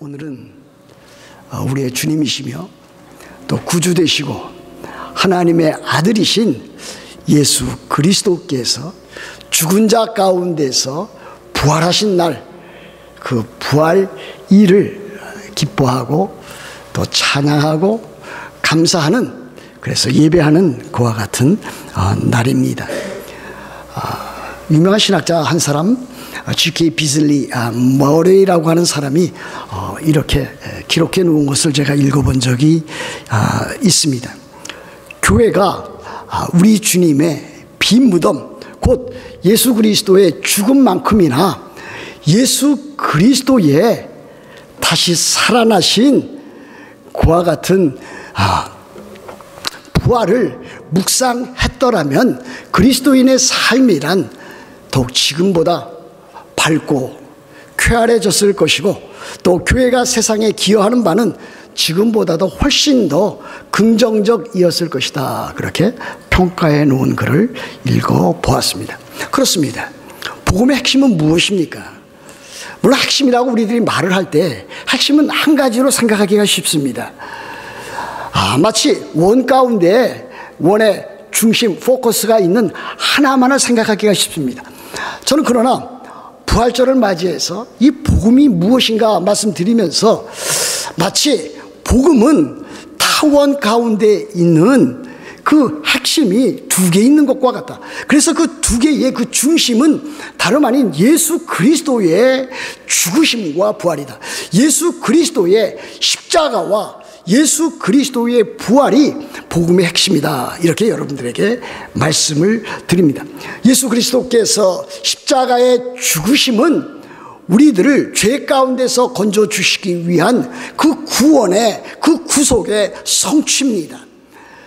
오늘은 우리의 주님이시며 또 구주 되시고 하나님의 아들이신 예수 그리스도께서 죽은 자 가운데서 부활하신 날, 그 부활 일을 기뻐하고 또 찬양하고 감사하는, 그래서 예배하는 그와 같은 날입니다. 유명한 신학자 한 사람, G.K. 비즐리 머레이라고 하는 사람이 이렇게 기록해 놓은 것을 제가 읽어본 적이 있습니다. 교회가 우리 주님의 빈 무덤, 곧 예수 그리스도의 죽음만큼이나 예수 그리스도의 다시 살아나신 그와 같은 부활을 묵상했더라면 그리스도인의 삶이란 더욱 지금보다 밝고 쾌활해졌을 것이고, 또 교회가 세상에 기여하는 바는 지금보다도 훨씬 더 긍정적이었을 것이다. 그렇게 평가해 놓은 글을 읽어보았습니다. 그렇습니다. 복음의 핵심은 무엇입니까? 물론 핵심이라고 우리들이 말을 할 때 핵심은 한 가지로 생각하기가 쉽습니다. 마치 원 가운데 원의 중심, 포커스가 있는 하나만을 생각하기가 쉽습니다. 저는 그러나 부활절을 맞이해서 이 복음이 무엇인가 말씀드리면서 마치 복음은 타원 가운데 있는 그 핵심이 두 개 있는 것과 같다. 그래서 그 두 개의 그 중심은 다름 아닌 예수 그리스도의 죽으심과 부활이다. 예수 그리스도의 십자가와 예수 그리스도의 부활이 복음의 핵심이다. 이렇게 여러분들에게 말씀을 드립니다. 예수 그리스도께서 십자가의 죽으심은 우리들을 죄 가운데서 건져주시기 위한 그 구원의, 그 구속의 성취입니다.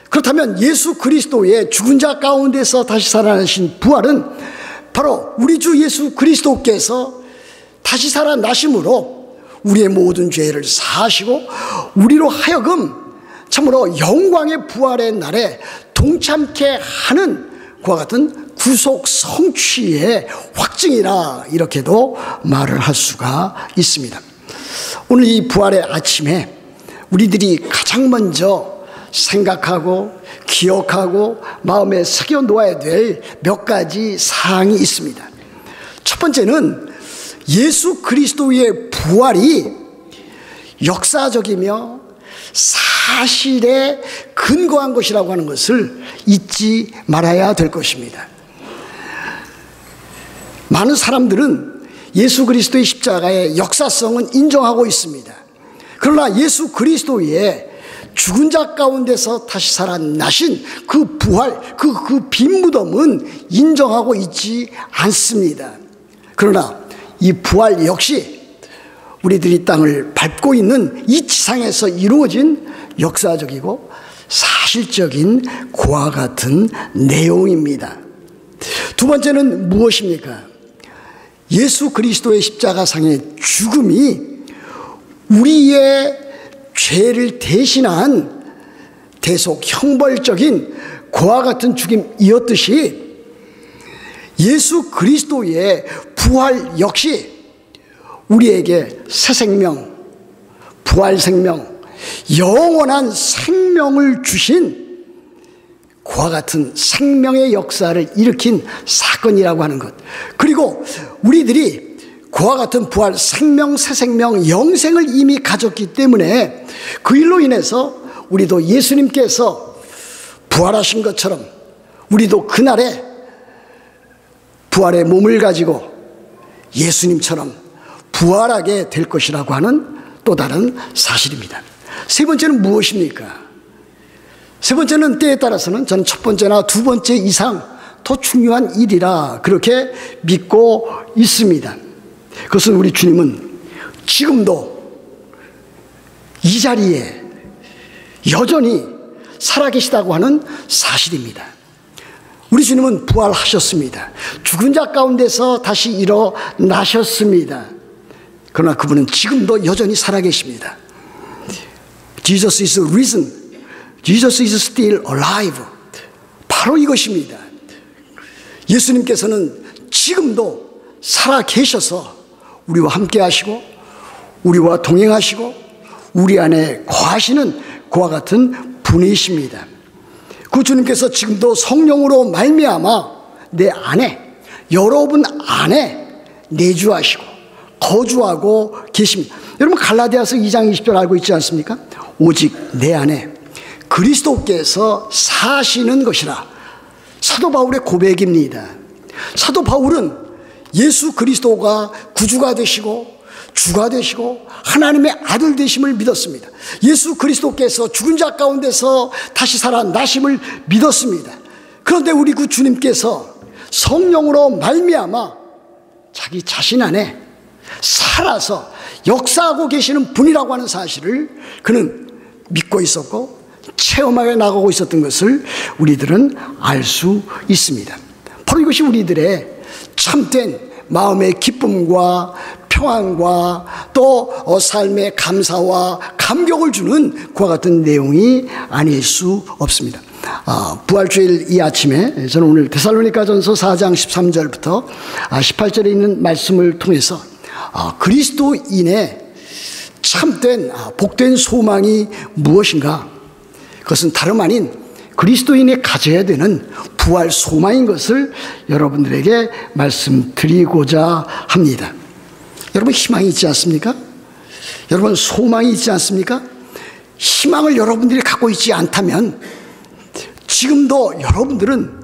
그렇다면 예수 그리스도의 죽은 자 가운데서 다시 살아나신 부활은 바로 우리 주 예수 그리스도께서 다시 살아나심으로 우리의 모든 죄를 사하시고 우리로 하여금 참으로 영광의 부활의 날에 동참케 하는 그와 같은 구속 성취의 확증이라, 이렇게도 말을 할 수가 있습니다. 오늘 이 부활의 아침에 우리들이 가장 먼저 생각하고 기억하고 마음에 새겨 놓아야 될 몇 가지 사항이 있습니다. 첫 번째는 예수 그리스도의 부활이 역사적이며 사실에 근거한 것이라고 하는 것을 잊지 말아야 될 것입니다. 많은 사람들은 예수 그리스도의 십자가의 역사성은 인정하고 있습니다. 그러나 예수 그리스도의 죽은 자 가운데서 다시 살아나신 그 부활, 그 빈 무덤은 인정하고 있지 않습니다. 그러나 이 부활 역시 우리들이 땅을 밟고 있는 이 지상에서 이루어진 역사적이고 사실적인 그와 같은 내용입니다. 두 번째는 무엇입니까? 예수 그리스도의 십자가상의 죽음이 우리의 죄를 대신한 대속 형벌적인 그와 같은 죽임이었듯이 예수 그리스도의 부활 역시 우리에게 새 생명, 부활 생명, 영원한 생명을 주신 그와 같은 생명의 역사를 일으킨 사건이라고 하는 것, 그리고 우리들이 그와 같은 부활, 생명, 새 생명, 영생을 이미 가졌기 때문에 그 일로 인해서 우리도 예수님께서 부활하신 것처럼 우리도 그날에 부활의 몸을 가지고 예수님처럼 부활하게 될 것이라고 하는 또 다른 사실입니다. 세 번째는 무엇입니까? 세 번째는 때에 따라서는 저는 첫 번째나 두 번째 이상 더 중요한 일이라 그렇게 믿고 있습니다. 그것은 우리 주님은 지금도 이 자리에 여전히 살아계시다고 하는 사실입니다. 우리 주님은 부활하셨습니다. 죽은 자 가운데서 다시 일어나셨습니다. 그러나 그분은 지금도 여전히 살아계십니다. Jesus is risen. Jesus is still alive. 바로 이것입니다. 예수님께서는 지금도 살아계셔서 우리와 함께 하시고 우리와 동행하시고 우리 안에 거하시는 그와 같은 분이십니다. 그 주님께서 지금도 성령으로 말미암아 내 안에, 여러분 안에 내주하시고 거주하고 계십니다. 여러분 갈라디아서 2장 20절 알고 있지 않습니까? 오직 내 안에 그리스도께서 사시는 것이라. 사도 바울의 고백입니다. 사도 바울은 예수 그리스도가 구주가 되시고 주가 되시고 하나님의 아들 되심을 믿었습니다. 예수 그리스도께서 죽은 자 가운데서 다시 살아나심을 믿었습니다. 그런데 우리 그 주님께서 성령으로 말미암아 자기 자신 안에 살아서 역사하고 계시는 분이라고 하는 사실을 그는 믿고 있었고 체험하여 나가고 있었던 것을 우리들은 알 수 있습니다. 바로 이것이 우리들의 참된 마음의 기쁨과 평안과 또 삶의 감사와 감격을 주는 그와 같은 내용이 아닐 수 없습니다. 부활주일 이 아침에 저는 오늘 데살로니가전서 4장 13절부터 18절에 있는 말씀을 통해서 그리스도인의 참된 복된 소망이 무엇인가? 그것은 다름 아닌 그리스도인이 가져야 되는 부활 소망인 것을 여러분들에게 말씀드리고자 합니다. 여러분 희망이 있지 않습니까? 여러분 소망이 있지 않습니까? 희망을 여러분들이 갖고 있지 않다면 지금도 여러분들은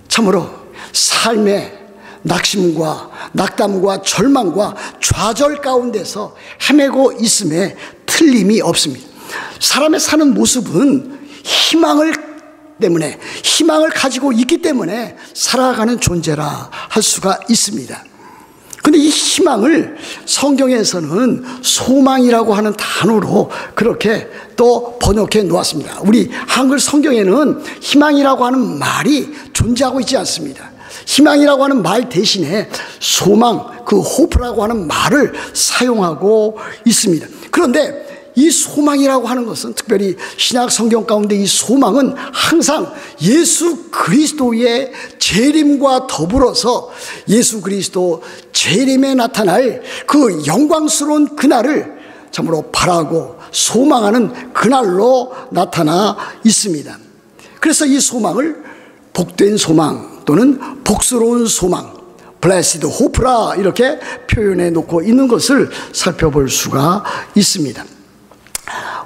참으로 삶의 낙심과 낙담과 절망과 좌절 가운데서 헤매고 있음에 틀림이 없습니다. 사람의 사는 모습은 희망을 가지고 있기 때문에 살아가는 존재라 할 수가 있습니다. 그런데 이 희망을 성경에서는 소망이라고 하는 단어로 그렇게 또 번역해 놓았습니다. 우리 한글 성경에는 희망이라고 하는 말이 존재하고 있지 않습니다. 희망이라고 하는 말 대신에 소망, 그 호프라고 하는 말을 사용하고 있습니다. 그런데 이 소망이라고 하는 것은 특별히 신약 성경 가운데 이 소망은 항상 예수 그리스도의 재림과 더불어서 예수 그리스도 재림에 나타날 그 영광스러운 그날을 참으로 바라고 소망하는 그날로 나타나 있습니다. 그래서 이 소망을 복된 소망 또는 복스러운 소망, blessed hope라 이렇게 표현해 놓고 있는 것을 살펴볼 수가 있습니다.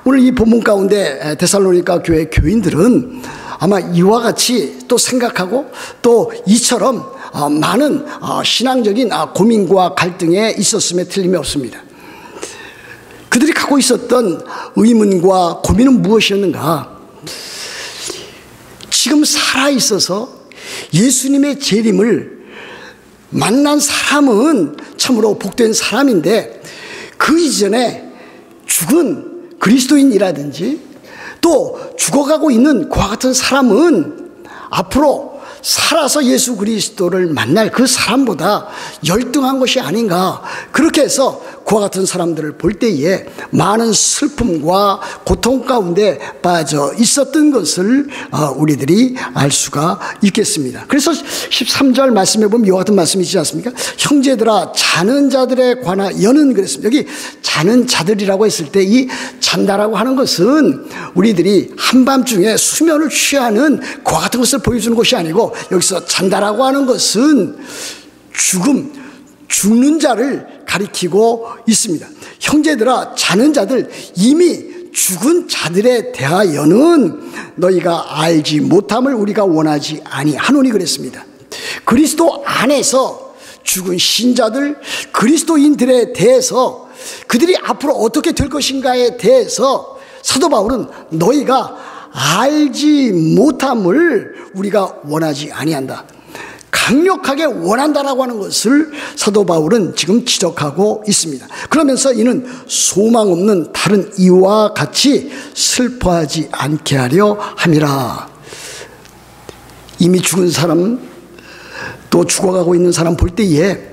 오늘 이 본문 가운데 데살로니가 교회 교인들은 아마 이와 같이 또 생각하고 또 이처럼 많은 신앙적인 고민과 갈등에 있었음에 틀림이 없습니다. 그들이 갖고 있었던 의문과 고민은 무엇이었는가? 지금 살아있어서 예수님의 재림을 만난 사람은 참으로 복된 사람인데 그 이전에 죽은 그리스도인이라든지 또 죽어가고 있는 그와 같은 사람은 앞으로 살아서 예수 그리스도를 만날 그 사람보다 열등한 것이 아닌가. 그렇게 해서 그와 같은 사람들을 볼 때에 많은 슬픔과 고통 가운데 빠져 있었던 것을 우리들이 알 수가 있겠습니다. 그래서 13절 말씀에 보면 이와 같은 말씀이 있지 않습니까? 형제들아 자는 자들에 관하 여는 그랬습니다. 여기 자는 자들이라고 했을 때 이 잔다라고 하는 것은 우리들이 한밤중에 수면을 취하는 그와 같은 것을 보여주는 것이 아니고 여기서 잔다라고 하는 것은 죽는 자를 가리키고 있습니다. 형제들아 자는 자들, 이미 죽은 자들에 대하여는 너희가 알지 못함을 우리가 원하지 아니하노니 그랬습니다. 그리스도 안에서 죽은 신자들, 그리스도인들에 대해서 그들이 앞으로 어떻게 될 것인가에 대해서 사도 바울은 너희가 알지 못함을 우리가 원하지 아니한다. 강력하게 원한다라고 하는 것을 사도 바울은 지금 지적하고 있습니다. 그러면서 이는 소망 없는 다른 이와 같이 슬퍼하지 않게 하려 함이라. 이미 죽은 사람 또 죽어가고 있는 사람 볼 때에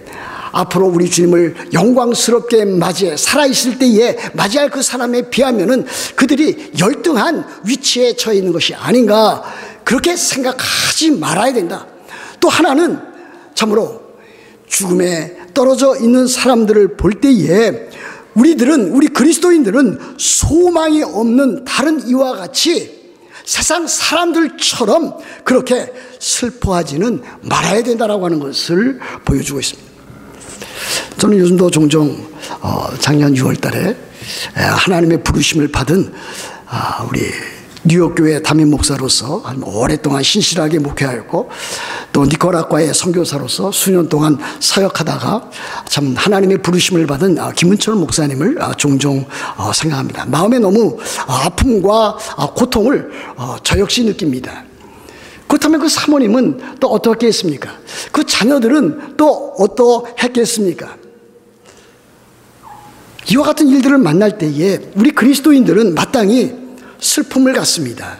앞으로 우리 주님을 영광스럽게 맞이해 살아있을 때에 맞이할 그 사람에 비하면은 그들이 열등한 위치에 처해 있는 것이 아닌가, 그렇게 생각하지 말아야 된다. 또 하나는 참으로 죽음에 떨어져 있는 사람들을 볼 때에 우리 그리스도인들은 소망이 없는 다른 이와 같이 세상 사람들처럼 그렇게 슬퍼하지는 말아야 된다라고 하는 것을 보여주고 있습니다. 저는 요즘도 종종 작년 6월 달에 하나님의 부르심을 받은 우리 뉴욕교회 담임 목사로서 오랫동안 신실하게 목회하였고 또 니카라과의 선교사로서 수년 동안 사역하다가 참 하나님의 부르심을 받은 김은철 목사님을 종종 생각합니다. 마음에 너무 아픔과 고통을 저 역시 느낍니다. 그렇다면 그 사모님은 또 어떻게 했습니까? 그 자녀들은 또 어떠했겠습니까? 이와 같은 일들을 만날 때에 우리 그리스도인들은 마땅히 슬픔을 갖습니다.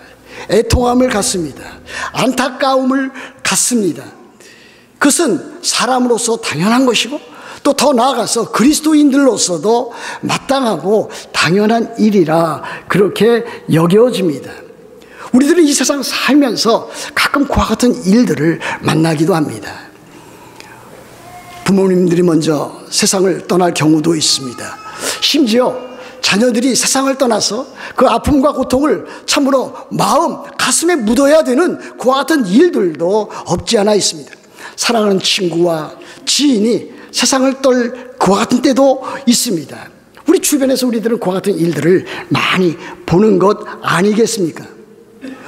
애통함을 갖습니다. 안타까움을 갖습니다. 그것은 사람으로서 당연한 것이고 또 더 나아가서 그리스도인들로서도 마땅하고 당연한 일이라 그렇게 여겨집니다. 우리들은 이 세상 살면서 가끔 그와 같은 일들을 만나기도 합니다. 부모님들이 먼저 세상을 떠날 경우도 있습니다. 심지어 자녀들이 세상을 떠나서 그 아픔과 고통을 참으로 마음, 가슴에 묻어야 되는 그와 같은 일들도 없지 않아 있습니다. 사랑하는 친구와 지인이 세상을 떨 그와 같은 때도 있습니다. 우리 주변에서 우리들은 그와 같은 일들을 많이 보는 것 아니겠습니까?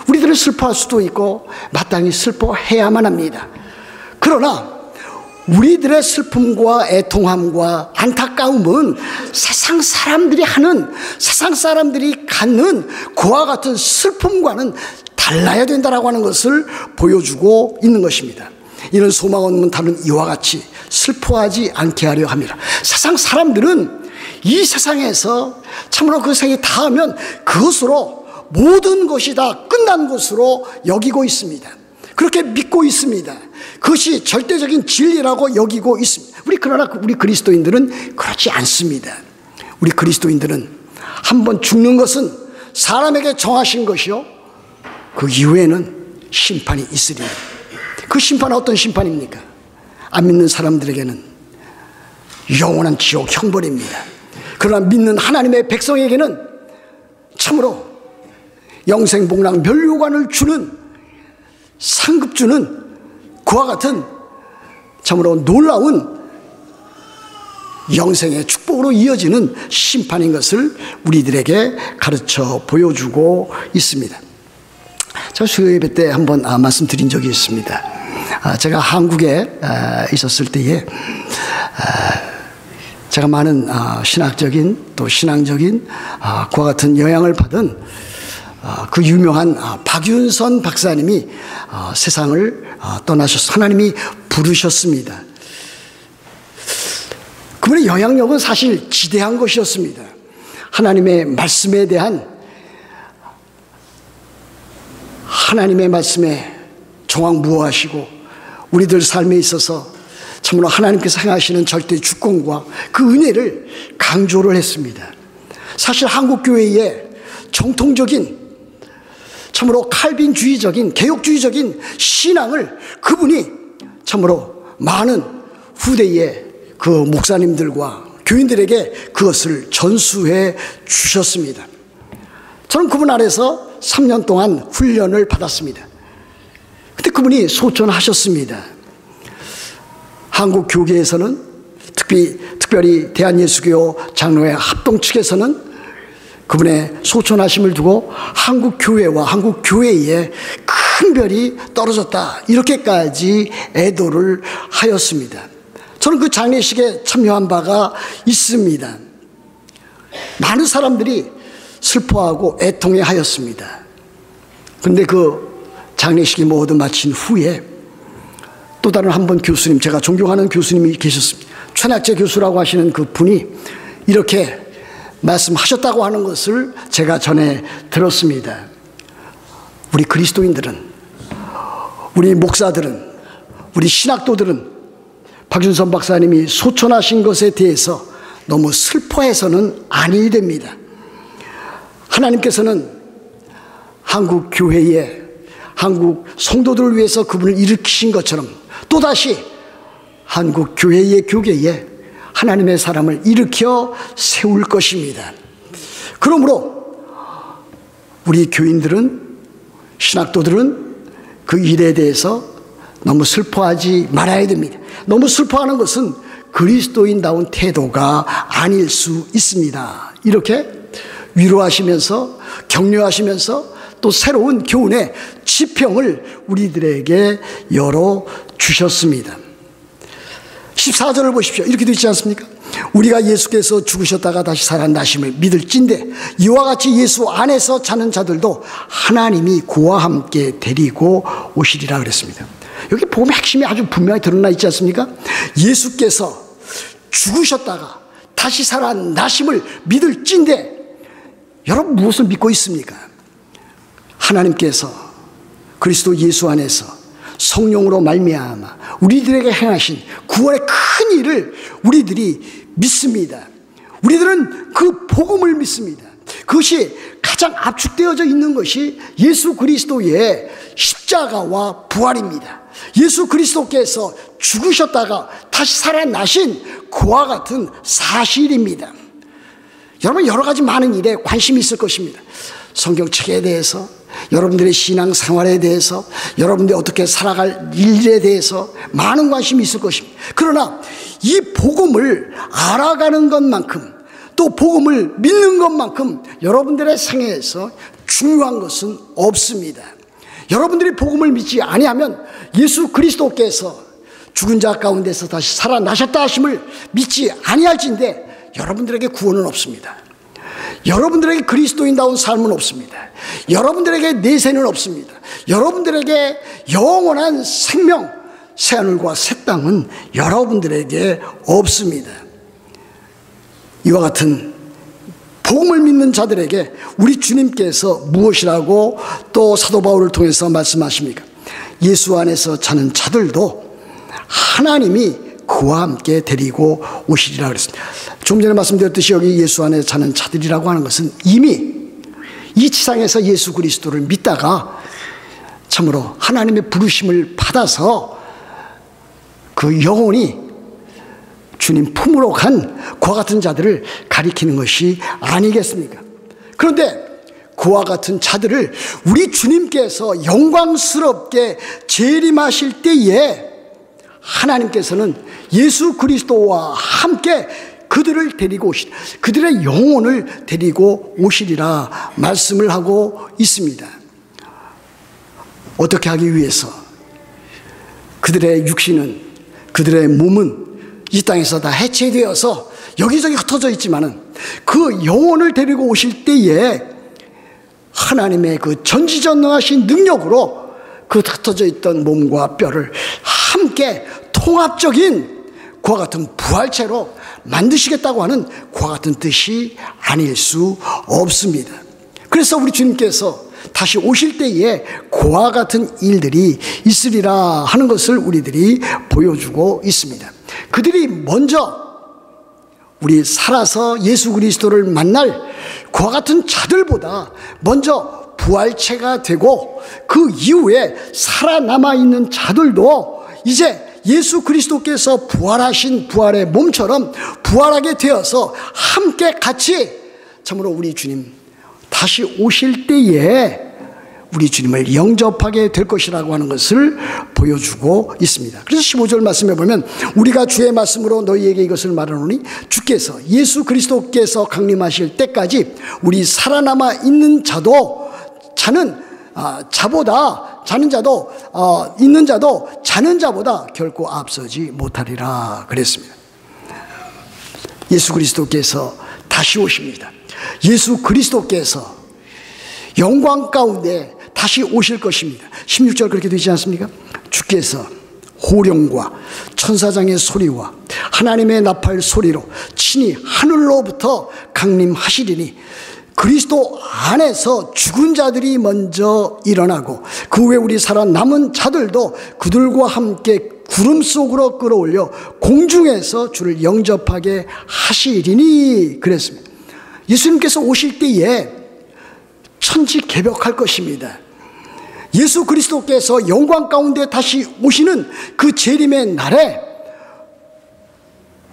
우리들은 슬퍼할 수도 있고 마땅히 슬퍼해야만 합니다. 그러나 우리들의 슬픔과 애통함과 안타까움은 세상 사람들이 하는, 세상 사람들이 갖는 그와 같은 슬픔과는 달라야 된다라고 하는 것을 보여주고 있는 것입니다. 이는 소망 없는 다른 이와 같이 슬퍼하지 않게 하려 합니다. 세상 사람들은 이 세상에서 참으로 그 생이 닿으면 그것으로 모든 것이 다 끝난 것으로 여기고 있습니다. 그렇게 믿고 있습니다. 그것이 절대적인 진리라고 여기고 있습니다. 그러나 우리 그리스도인들은 그렇지 않습니다. 우리 그리스도인들은 한번 죽는 것은 사람에게 정하신 것이요 그 이후에는 심판이 있으리니 그 심판은 어떤 심판입니까? 안 믿는 사람들에게는 영원한 지옥 형벌입니다. 그러나 믿는 하나님의 백성에게는 참으로 영생복락 멸류관을 주는 상급 주는 그와 같은 참으로 놀라운 영생의 축복으로 이어지는 심판인 것을 우리들에게 가르쳐 보여주고 있습니다. 제가 수요 예배 때 한번 말씀드린 적이 있습니다. 제가 한국에 있었을 때에 제가 많은 신학적인 또 신앙적인 그와 같은 영향을 받은 그 유명한 박윤선 박사님이 세상을 떠나셔서 하나님이 부르셨습니다. 그분의 영향력은 사실 지대한 것이었습니다. 하나님의 말씀에 대한 하나님의 말씀에 정확무어하시고 우리들 삶에 있어서 참으로 하나님께서 행하시는 절대 주권과 그 은혜를 강조를 했습니다. 사실 한국교회의 정통적인 참으로 칼빈주의적인 개혁주의적인 신앙을 그분이 참으로 많은 후대의 그 목사님들과 교인들에게 그것을 전수해 주셨습니다. 저는 그분 아래서 3년 동안 훈련을 받았습니다. 그때 그분이 소천하셨습니다. 한국 교계에서는 특별히 대한예수교 장로회 합동 측에서는 그분의 소천하심을 두고 한국 교회와 한국 교회에 큰 별이 떨어졌다 이렇게까지 애도를 하였습니다. 저는 그 장례식에 참여한 바가 있습니다. 많은 사람들이 슬퍼하고 애통해 하였습니다. 그런데 그 장례식이 모두 마친 후에 또 다른 한 분 교수님, 제가 존경하는 교수님이 계셨습니다. 최낙재 교수라고 하시는 그 분이 이렇게 말씀하셨다고 하는 것을 제가 전해 들었습니다. 우리 그리스도인들은, 우리 목사들은, 우리 신학도들은 박윤선 박사님이 소천하신 것에 대해서 너무 슬퍼해서는 아니 됩니다. 하나님께서는 한국 교회에, 한국 성도들을 위해서 그분을 일으키신 것처럼 또다시 한국 교회의 교계에 하나님의 사람을 일으켜 세울 것입니다. 그러므로 우리 교인들은, 신학도들은 그 일에 대해서 너무 슬퍼하지 말아야 됩니다. 너무 슬퍼하는 것은 그리스도인다운 태도가 아닐 수 있습니다. 이렇게 위로하시면서, 격려하시면서 또 새로운 교훈의 지평을 우리들에게 열어주셨습니다. 14절을 보십시오. 이렇게 되어 있지 않습니까? 우리가 예수께서 죽으셨다가 다시 살아나심을 믿을진대 이와 같이 예수 안에서 자는 자들도 하나님이 그와 함께 데리고 오시리라 그랬습니다. 여기 복음의 핵심이 아주 분명히 드러나 있지 않습니까? 예수께서 죽으셨다가 다시 살아나심을 믿을진대, 여러분 무엇을 믿고 있습니까? 하나님께서 그리스도 예수 안에서 성령으로 말미암아 우리들에게 행하신 구원의 큰 일을 우리들이 믿습니다. 우리들은 그 복음을 믿습니다. 그것이 가장 압축되어져 있는 것이 예수 그리스도의 십자가와 부활입니다. 예수 그리스도께서 죽으셨다가 다시 살아나신 그와 같은 사실입니다. 여러분 여러 가지 많은 일에 관심이 있을 것입니다. 성경책에 대해서, 여러분들의 신앙생활에 대해서, 여러분들이 어떻게 살아갈 일에 대해서 많은 관심이 있을 것입니다. 그러나 이 복음을 알아가는 것만큼, 또 복음을 믿는 것만큼 여러분들의 생애에서 중요한 것은 없습니다. 여러분들이 복음을 믿지 아니하면 예수 그리스도께서 죽은 자 가운데서 다시 살아나셨다 하심을 믿지 아니할진대 여러분들에게 구원은 없습니다. 여러분들에게 그리스도인다운 삶은 없습니다. 여러분들에게 내세는 없습니다. 여러분들에게 영원한 생명, 새하늘과 새 땅은 여러분들에게 없습니다. 이와 같은 복음을 믿는 자들에게 우리 주님께서 무엇이라고 또 사도 바울을 통해서 말씀하십니까? 예수 안에서 자는 자들도 하나님이 그와 함께 데리고 오시리라 그랬습니다. 좀 전에 말씀드렸듯이 여기 예수 안에 자는 자들이라고 하는 것은 이미 이 지상에서 예수 그리스도를 믿다가 참으로 하나님의 부르심을 받아서 그 영혼이 주님 품으로 간 그와 같은 자들을 가리키는 것이 아니겠습니까? 그런데 그와 같은 자들을 우리 주님께서 영광스럽게 재림하실 때에 하나님께서는 예수 그리스도와 함께 그들을 데리고 오시리라, 그들의 영혼을 데리고 오시리라 말씀을 하고 있습니다. 어떻게 하기 위해서? 그들의 육신은, 그들의 몸은 이 땅에서 다 해체되어서 여기저기 흩어져 있지만은 그 영혼을 데리고 오실 때에 하나님의 그 전지전능하신 능력으로 그 흩어져 있던 몸과 뼈를 함께 통합적인 그와 같은 부활체로 만드시겠다고 하는 그와 같은 뜻이 아닐 수 없습니다. 그래서 우리 주님께서 다시 오실 때에 그와 같은 일들이 있으리라 하는 것을 우리들이 보여주고 있습니다. 그들이 먼저 우리 살아서 예수 그리스도를 만날 그와 같은 자들보다 먼저 부활체가 되고 그 이후에 살아남아 있는 자들도 이제 예수 그리스도께서 부활하신 부활의 몸처럼 부활하게 되어서 함께 같이 참으로 우리 주님 다시 오실 때에 우리 주님을 영접하게 될 것이라고 하는 것을 보여주고 있습니다. 그래서 15절 말씀에 보면 우리가 주의 말씀으로 너희에게 이것을 말하노니 주께서 예수 그리스도께서 강림하실 때까지 우리 살아남아 있는 자도 있는 자도 자는 자보다 결코 앞서지 못하리라 그랬습니다. 예수 그리스도께서 다시 오십니다. 예수 그리스도께서 영광 가운데 다시 오실 것입니다. 16절 그렇게 되지 않습니까? 주께서 호령과 천사장의 소리와 하나님의 나팔 소리로 친히 하늘로부터 강림하시리니 그리스도 안에서 죽은 자들이 먼저 일어나고 그 후에 우리 살아남은 자들도 그들과 함께 구름 속으로 끌어올려 공중에서 주를 영접하게 하시리니 그랬습니다. 예수님께서 오실 때에 천지개벽할 것입니다. 예수 그리스도께서 영광 가운데 다시 오시는 그 재림의 날에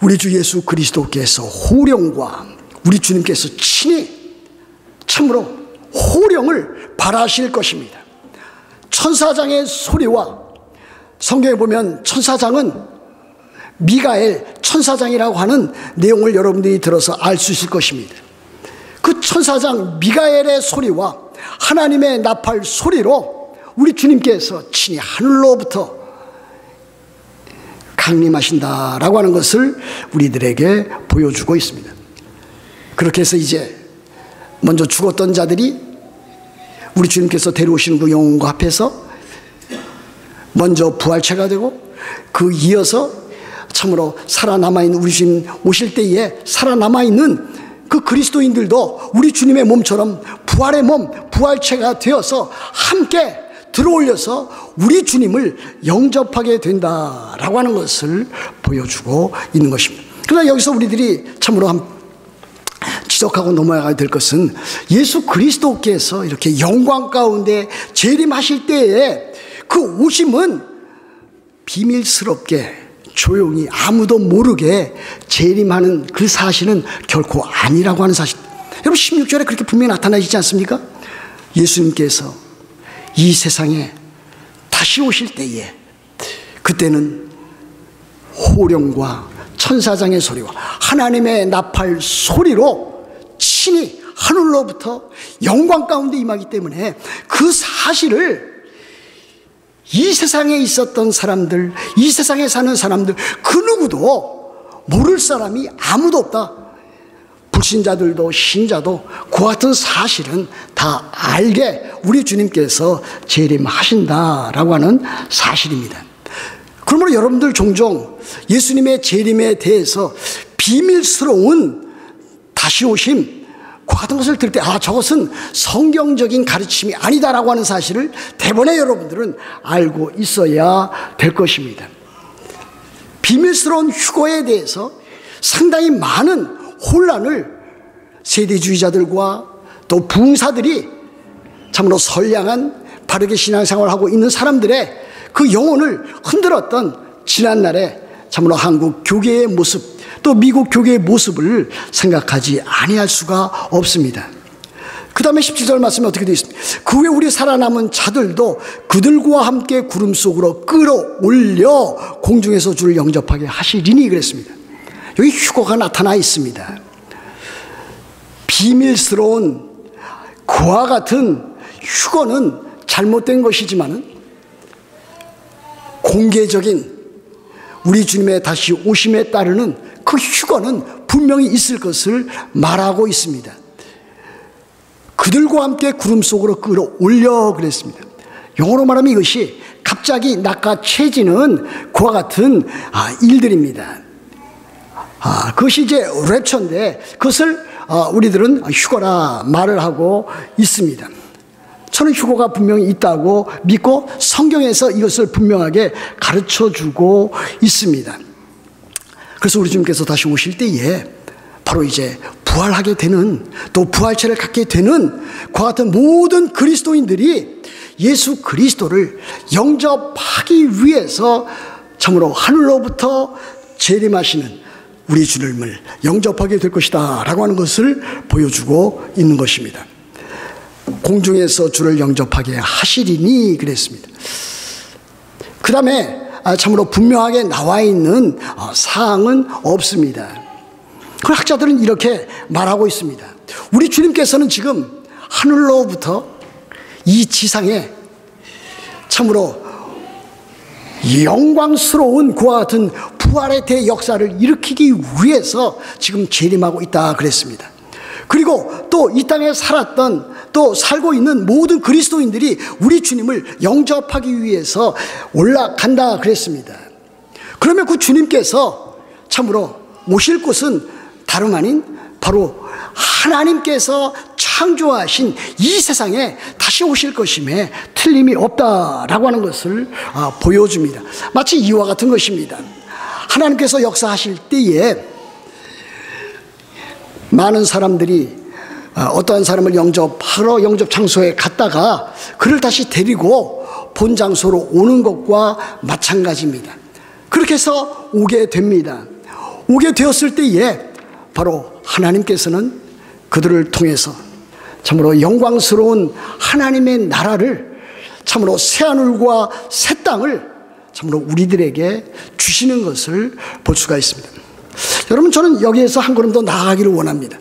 우리 주 예수 그리스도께서 호령과 우리 주님께서 친히 참으로 호령을 발하실 것입니다. 천사장의 소리와, 성경에 보면 천사장은 미가엘 천사장이라고 하는 내용을 여러분들이 들어서 알 수 있을 것입니다. 그 천사장 미가엘의 소리와 하나님의 나팔 소리로 우리 주님께서 친히 하늘로부터 강림하신다라고 하는 것을 우리들에게 보여주고 있습니다. 그렇게 해서 이제 먼저 죽었던 자들이 우리 주님께서 데려오시는 그 영혼과 합해서 먼저 부활체가 되고, 그 이어서 참으로 살아남아있는 우리 주님 오실 때에 살아남아있는 그 그리스도인들도 우리 주님의 몸처럼 부활의 몸, 부활체가 되어서 함께 들어올려서 우리 주님을 영접하게 된다라고 하는 것을 보여주고 있는 것입니다. 그러나 여기서 우리들이 참으로 지적하고 넘어가야 될 것은, 예수 그리스도께서 이렇게 영광 가운데 재림하실 때에 그 오심은 비밀스럽게 조용히 아무도 모르게 재림하는 그 사실은 결코 아니라고 하는 사실. 여러분 16절에 그렇게 분명히 나타나시지 않습니까? 예수님께서 이 세상에 다시 오실 때에, 그때는 호령과 천사장의 소리와 하나님의 나팔 소리로 친히 하늘로부터 영광 가운데 임하기 때문에, 그 사실을 이 세상에 있었던 사람들, 이 세상에 사는 사람들 그 누구도 모를 사람이 아무도 없다. 불신자들도 신자도 그 같은 사실은 다 알게 우리 주님께서 재림하신다라고 하는 사실입니다. 그러므로 여러분들 종종 예수님의 재림에 대해서 비밀스러운 다시 오심, 그 같은 것을 들을 때 저것은 성경적인 가르침이 아니다라고 하는 사실을 대번에 여러분들은 알고 있어야 될 것입니다. 비밀스러운 휴거에 대해서 상당히 많은 혼란을 세대주의자들과 또 부흥사들이 참으로 선량한 바르게 신앙생활을 하고 있는 사람들의 그 영혼을 흔들었던 지난날에 참으로 한국 교계의 모습, 또 미국 교계의 모습을 생각하지 아니할 수가 없습니다. 그 다음에 17절 말씀에 어떻게 되어 있습니까? 그 후에 우리 살아남은 자들도 그들과 함께 구름 속으로 끌어올려 공중에서 주를 영접하게 하시리니 그랬습니다. 여기 휴거가 나타나 있습니다. 비밀스러운 그와 같은 휴거는 잘못된 것이지만, 공개적인 우리 주님의 다시 오심에 따르는 그 휴거는 분명히 있을 것을 말하고 있습니다. 그들과 함께 구름 속으로 끌어올려 그랬습니다. 영어로 말하면 이것이 갑자기 낚아채지는 그와 같은 일들입니다. 그것이 이제 랩처인데, 그것을 우리들은 휴거라 말을 하고 있습니다. 저는 휴거가 분명히 있다고 믿고 성경에서 이것을 분명하게 가르쳐주고 있습니다. 그래서 우리 주님께서 다시 오실 때에 바로 이제 부활하게 되는, 또 부활체를 갖게 되는 그와 같은 모든 그리스도인들이 예수 그리스도를 영접하기 위해서 참으로 하늘로부터 재림하시는 우리 주님을 영접하게 될 것이다 라고 하는 것을 보여주고 있는 것입니다. 공중에서 주를 영접하게 하시리니 그랬습니다. 그 다음에 참으로 분명하게 나와 있는 사항은 없습니다. 그 학자들은 이렇게 말하고 있습니다. 우리 주님께서는 지금 하늘로부터 이 지상에 참으로 영광스러운 그와 같은 부활의 대역사를 일으키기 위해서 지금 재림하고 있다 그랬습니다. 그리고 또 이 땅에 살았던, 또 살고 있는 모든 그리스도인들이 우리 주님을 영접하기 위해서 올라간다 그랬습니다. 그러면 그 주님께서 참으로 오실 곳은 다름 아닌 바로 하나님께서 창조하신 이 세상에 다시 오실 것임에 틀림이 없다라고 하는 것을 보여줍니다. 마치 이와 같은 것입니다. 하나님께서 역사하실 때에 많은 사람들이 어떠한 사람을 영접하러 영접 장소에 갔다가 그를 다시 데리고 본 장소로 오는 것과 마찬가지입니다. 그렇게 해서 오게 됩니다. 오게 되었을 때에 바로 하나님께서는 그들을 통해서 참으로 영광스러운 하나님의 나라를, 참으로 새하늘과 새 땅을 참으로 우리들에게 주시는 것을 볼 수가 있습니다. 여러분, 저는 여기에서 한 걸음 더 나아가기를 원합니다.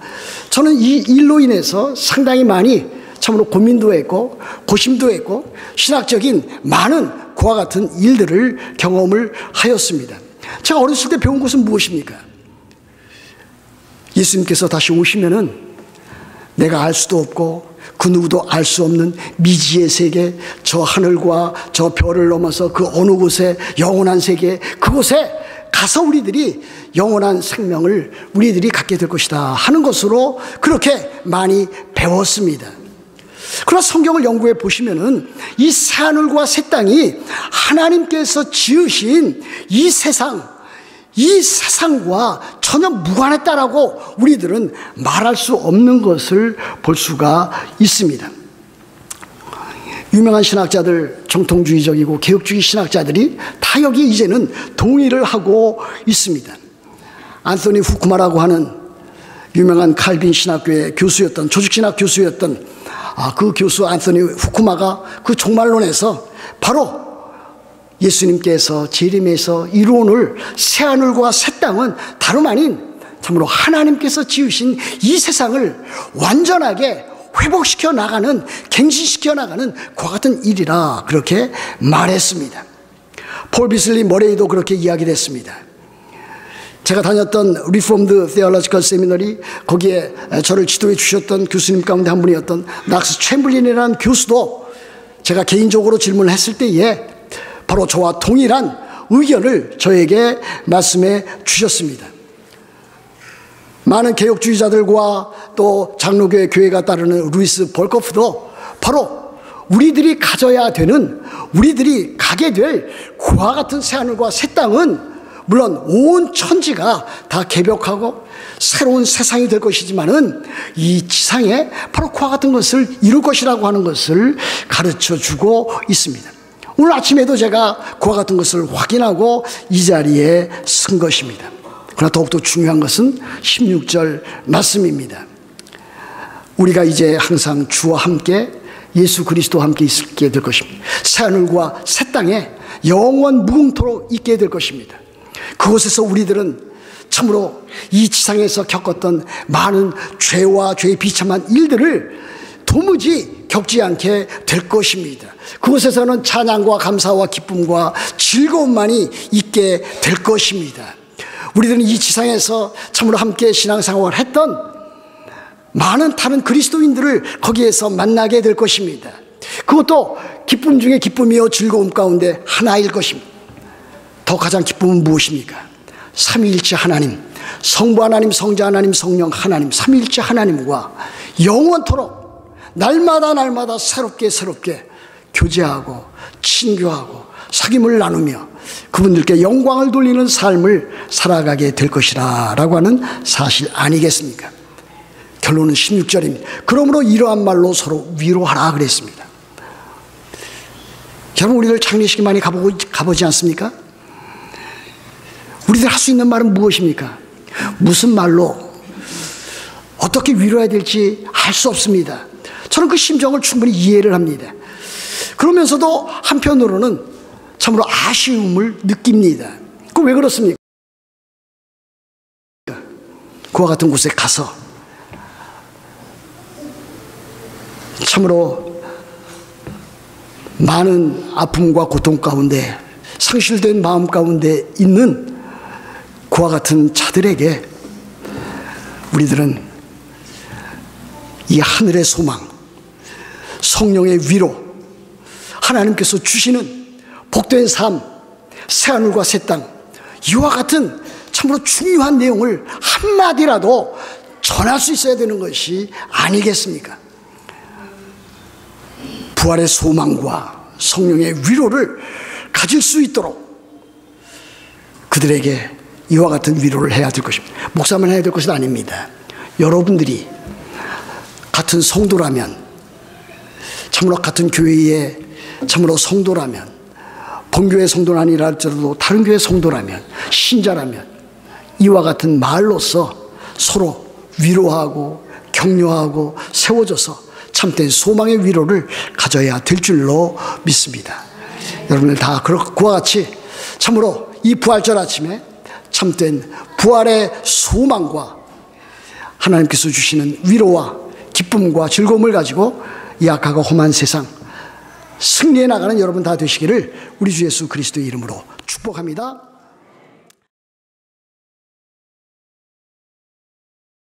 저는 이 일로 인해서 상당히 많이 참으로 고민도 했고 고심도 했고 신학적인 많은 그와 같은 일들을 경험을 하였습니다. 제가 어렸을 때 배운 것은 무엇입니까? 예수님께서 다시 오시면은 내가 알 수도 없고 그 누구도 알 수 없는 미지의 세계, 저 하늘과 저 별을 넘어서 그 어느 곳에 영원한 세계, 그곳에 가서 우리들이 영원한 생명을 우리들이 갖게 될 것이다 하는 것으로 그렇게 많이 배웠습니다. 그러나 성경을 연구해 보시면은 이 새하늘과 새 땅이 하나님께서 지으신 이 세상과 전혀 무관했다라고 우리들은 말할 수 없는 것을 볼 수가 있습니다. 유명한 신학자들, 정통주의적이고 개혁주의 신학자들이 다 여기 이제는 동의를 하고 있습니다. 안토니 후쿠마라고 하는 유명한 칼빈 신학교의 교수였던, 조직신학 교수였던 그 교수 안토니 후쿠마가 그 종말론에서 바로 예수님께서 재림해서 이루어놓을 새하늘과 새 땅은 다름 아닌 참으로 하나님께서 지으신 이 세상을 완전하게 회복시켜 나가는, 갱신시켜 나가는 그와 같은 일이라 그렇게 말했습니다. 폴 비슬리 머레이도 그렇게 이야기를 했습니다. 제가 다녔던 리폼드 테올로지컬 세미너리, 거기에 저를 지도해 주셨던 교수님 가운데 한 분이었던 낙스 챔블린이라는 교수도 제가 개인적으로 질문을 했을 때에 바로 저와 동일한 의견을 저에게 말씀해 주셨습니다. 많은 개혁주의자들과 또 장로교회 교회가 따르는 루이스 벌코프도 바로 우리들이 가져야 되는, 우리들이 가게 될 그와 같은 새하늘과 새 땅은 물론 온 천지가 다 개벽하고 새로운 세상이 될 것이지만은 이 지상에 바로 그와 같은 것을 이룰 것이라고 하는 것을 가르쳐 주고 있습니다. 오늘 아침에도 제가 그와 같은 것을 확인하고 이 자리에 쓴 것입니다. 그러나 더욱더 중요한 것은 16절 말씀입니다. 우리가 이제 항상 주와 함께 예수 그리스도와 함께 있게 될 것입니다. 새하늘과 새 땅에 영원 무궁토록 있게 될 것입니다. 그곳에서 우리들은 참으로 이 지상에서 겪었던 많은 죄와 죄의 비참한 일들을 도무지 겪지 않게 될 것입니다. 그곳에서는 찬양과 감사와 기쁨과 즐거움만이 있게 될 것입니다. 우리들은 이 지상에서 참으로 함께 신앙생활을 했던 많은 다른 그리스도인들을 거기에서 만나게 될 것입니다. 그것도 기쁨 중에 기쁨이요 즐거움 가운데 하나일 것입니다. 더 가장 기쁨은 무엇입니까? 삼위일체 하나님, 성부 하나님, 성자 하나님, 성령 하나님, 삼위일체 하나님과 영원토록 날마다 새롭게 교제하고 친교하고 사귐을 나누며 그분들께 영광을 돌리는 삶을 살아가게 될 것이라 라고 하는 사실 아니겠습니까? 결론은 16절입니다. 그러므로 이러한 말로 서로 위로하라 그랬습니다. 여러분, 우리들 장례식에 많이 가보지 않습니까? 우리들 할 수 있는 말은 무엇입니까? 무슨 말로 어떻게 위로해야 될지 알 수 없습니다. 저는 그 심정을 충분히 이해를 합니다. 그러면서도 한편으로는 참으로 아쉬움을 느낍니다. 그 왜 그렇습니까? 그와 같은 곳에 가서 참으로 많은 아픔과 고통 가운데 상실된 마음 가운데 있는 그와 같은 자들에게 우리들은 이 하늘의 소망, 성령의 위로, 하나님께서 주시는 복된 삶, 새하늘과 새 땅, 이와 같은 참으로 중요한 내용을 한마디라도 전할 수 있어야 되는 것이 아니겠습니까? 부활의 소망과 성령의 위로를 가질 수 있도록 그들에게 이와 같은 위로를 해야 될 것입니다. 목사만 해야 될 것은 아닙니다. 여러분들이 같은 성도라면, 참으로 같은 교회의 참으로 성도라면, 본교회 성도는 아니라 할지라도 다른 교회 성도라면, 신자라면 이와 같은 말로서 서로 위로하고 격려하고 세워줘서 참된 소망의 위로를 가져야 될 줄로 믿습니다. 여러분들 다 그와 같이 참으로 이 부활절 아침에 참된 부활의 소망과 하나님께서 주시는 위로와 기쁨과 즐거움을 가지고 이 악하고 험한 세상 승리해 나가는 여러분 다 되시기를 우리 주 예수 그리스도의 이름으로 축복합니다.